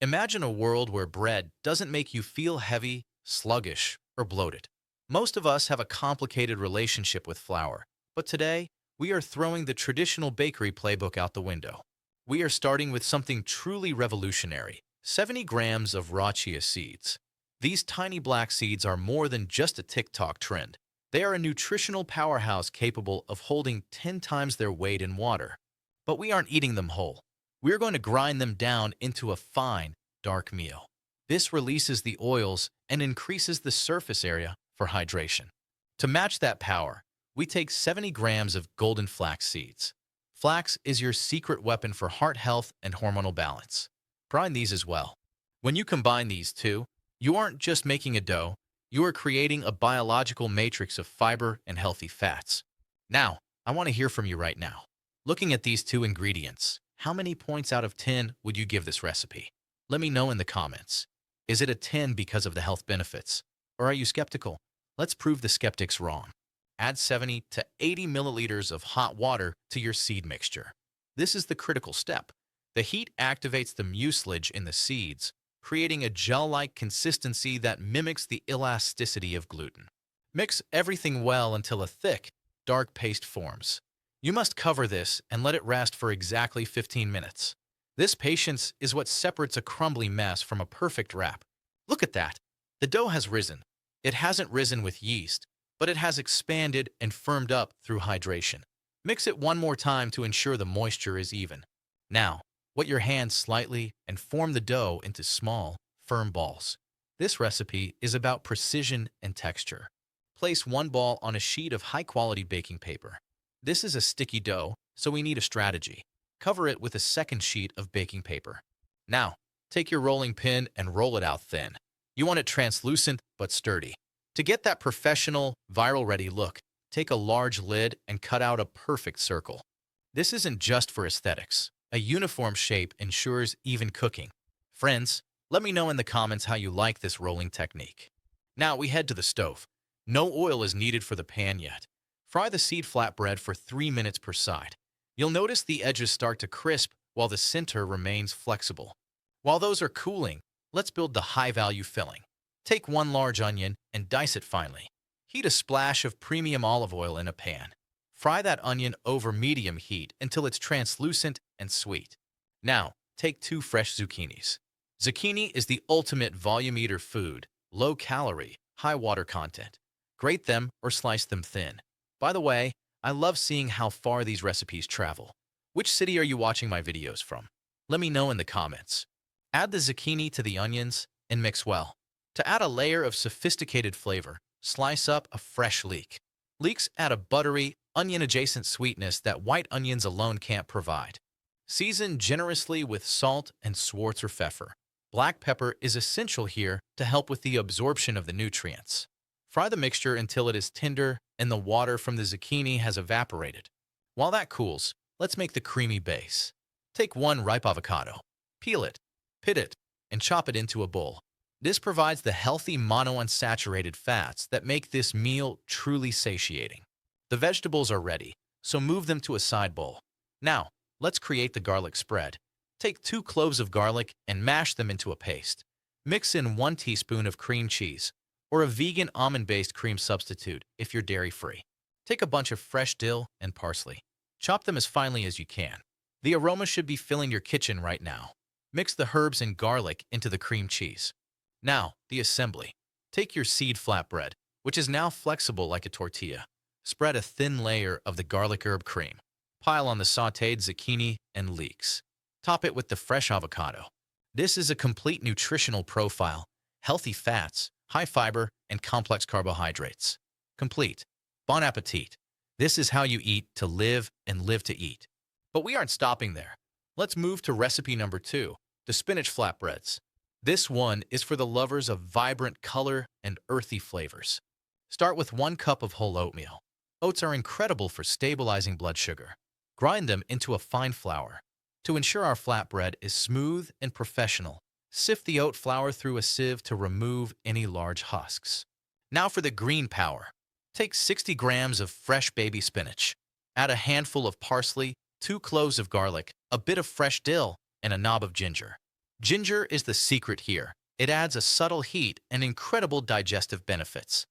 Imagine a world where bread doesn't make you feel heavy, sluggish, or bloated. Most of us have a complicated relationship with flour, but today we are throwing the traditional bakery playbook out the window. We are starting with something truly revolutionary: 70 grams of raw chia seeds. These tiny black seeds are more than just a TikTok trend. They are a nutritional powerhouse capable of holding 10 times their weight in water. But we aren't eating them whole. We're going to grind them down into a fine, dark meal. This releases the oils and increases the surface area for hydration. To match that power, we take 70 grams of golden flax seeds. Flax is your secret weapon for heart health and hormonal balance. Grind these as well. When you combine these two, you aren't just making a dough, you are creating a biological matrix of fiber and healthy fats. Now, I want to hear from you right now. Looking at these two ingredients, how many points out of 10 would you give this recipe? Let me know in the comments. Is it a 10 because of the health benefits? Or are you skeptical? Let's prove the skeptics wrong. Add 70 to 80 milliliters of hot water to your seed mixture. This is the critical step. The heat activates the mucilage in the seeds, creating a gel-like consistency that mimics the elasticity of gluten. Mix everything well until a thick, dark paste forms. You must cover this and let it rest for exactly 15 minutes. This patience is what separates a crumbly mess from a perfect wrap. Look at that. The dough has risen. It hasn't risen with yeast, but it has expanded and firmed up through hydration. Mix it one more time to ensure the moisture is even. Now, wet your hands slightly and form the dough into small, firm balls. This recipe is about precision and texture. Place one ball on a sheet of high-quality baking paper. This is a sticky dough, so we need a strategy. Cover it with a second sheet of baking paper. Now, take your rolling pin and roll it out thin. You want it translucent but sturdy. To get that professional, viral-ready look, take a large lid and cut out a perfect circle. This isn't just for aesthetics. A uniform shape ensures even cooking. Friends, let me know in the comments how you like this rolling technique. Now we head to the stove. No oil is needed for the pan yet. Fry the seed flatbread for 3 minutes per side. You'll notice the edges start to crisp while the center remains flexible. While those are cooling, let's build the high-value filling. Take one large onion and dice it finely. Heat a splash of premium olive oil in a pan. Fry that onion over medium heat until it's translucent and sweet. Now, take 2 fresh zucchinis. Zucchini is the ultimate volume eater food, low calorie, high water content. Grate them or slice them thin. By the way, I love seeing how far these recipes travel. Which city are you watching my videos from? Let me know in the comments. Add the zucchini to the onions and mix well. To add a layer of sophisticated flavor, slice up a fresh leek. Leeks add a buttery, onion-adjacent sweetness that white onions alone can't provide. Season generously with salt and Schwarzpfeffer. Black pepper is essential here to help with the absorption of the nutrients. Fry the mixture until it is tender and the water from the zucchini has evaporated. While that cools, let's make the creamy base. Take 1 ripe avocado, peel it, pit it, and chop it into a bowl. This provides the healthy monounsaturated fats that make this meal truly satiating. The vegetables are ready, so move them to a side bowl. Now, let's create the garlic spread. Take 2 cloves of garlic and mash them into a paste. Mix in 1 teaspoon of cream cheese, or a vegan almond-based cream substitute if you're dairy-free. Take a bunch of fresh dill and parsley. Chop them as finely as you can. The aroma should be filling your kitchen right now. Mix the herbs and garlic into the cream cheese. Now, the assembly. Take your seed flatbread, which is now flexible like a tortilla. Spread a thin layer of the garlic herb cream. Pile on the sautéed zucchini and leeks. Top it with the fresh avocado. This is a complete nutritional profile: healthy fats, high fiber, and complex carbohydrates. Complete. Bon appetit. This is how you eat to live and live to eat. But we aren't stopping there. Let's move to recipe number 2, the spinach flatbreads. This one is for the lovers of vibrant color and earthy flavors. Start with 1 cup of whole oatmeal. Oats are incredible for stabilizing blood sugar. Grind them into a fine flour. To ensure our flatbread is smooth and professional, sift the oat flour through a sieve to remove any large husks. Now for the green power. Take 60 grams of fresh baby spinach. Add a handful of parsley, 2 cloves of garlic, a bit of fresh dill, and a knob of ginger. Ginger is the secret here. It adds a subtle heat and incredible digestive benefits.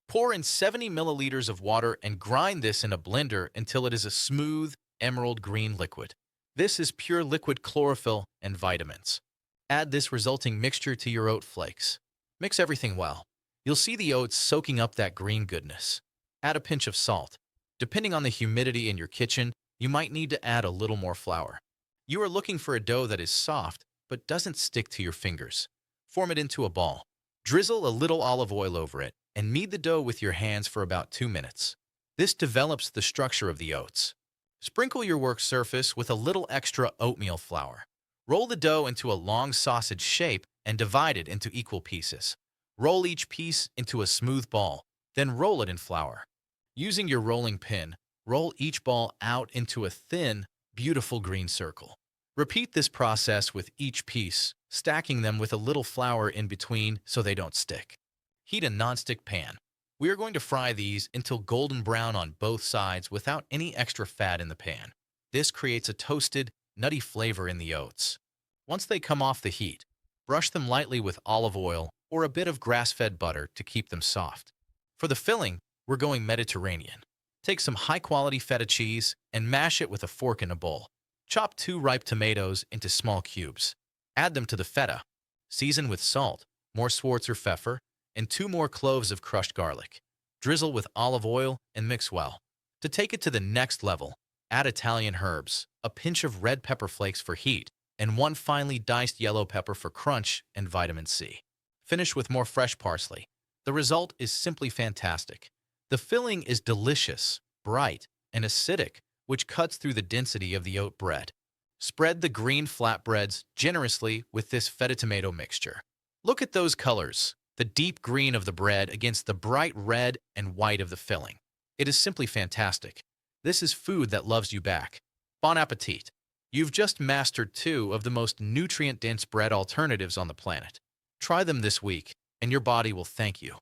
Pour in 70 milliliters of water and grind this in a blender until it is a smooth, emerald green liquid. This is pure liquid chlorophyll and vitamins. Add this resulting mixture to your oat flakes. Mix everything well. You'll see the oats soaking up that green goodness. Add a pinch of salt. Depending on the humidity in your kitchen, you might need to add a little more flour. You are looking for a dough that is soft but doesn't stick to your fingers. Form it into a ball. Drizzle a little olive oil over it and knead the dough with your hands for about 2 minutes. This develops the structure of the oats. Sprinkle your work surface with a little extra oatmeal flour. Roll the dough into a long sausage shape and divide it into equal pieces. Roll each piece into a smooth ball, then roll it in flour. Using your rolling pin, roll each ball out into a thin, beautiful green circle. Repeat this process with each piece, stacking them with a little flour in between so they don't stick. Heat a nonstick pan. We are going to fry these until golden brown on both sides without any extra fat in the pan. This creates a toasted, nutty flavor in the oats. Once they come off the heat, brush them lightly with olive oil or a bit of grass-fed butter to keep them soft. For the filling, we're going Mediterranean. Take some high-quality feta cheese and mash it with a fork in a bowl. Chop 2 ripe tomatoes into small cubes. Add them to the feta. Season with salt, more Schwarzpfeffer, and 2 more cloves of crushed garlic. Drizzle with olive oil and mix well. To take it to the next level, add Italian herbs, a pinch of red pepper flakes for heat, and 1 finely diced yellow pepper for crunch and vitamin C. Finish with more fresh parsley. The result is simply fantastic. The filling is delicious, bright, and acidic, which cuts through the density of the oat bread. Spread the green flatbreads generously with this feta tomato mixture. Look at those colors, the deep green of the bread against the bright red and white of the filling. It is simply fantastic. This is food that loves you back. Bon appetit! You've just mastered 2 of the most nutrient-dense bread alternatives on the planet. Try them this week, and your body will thank you.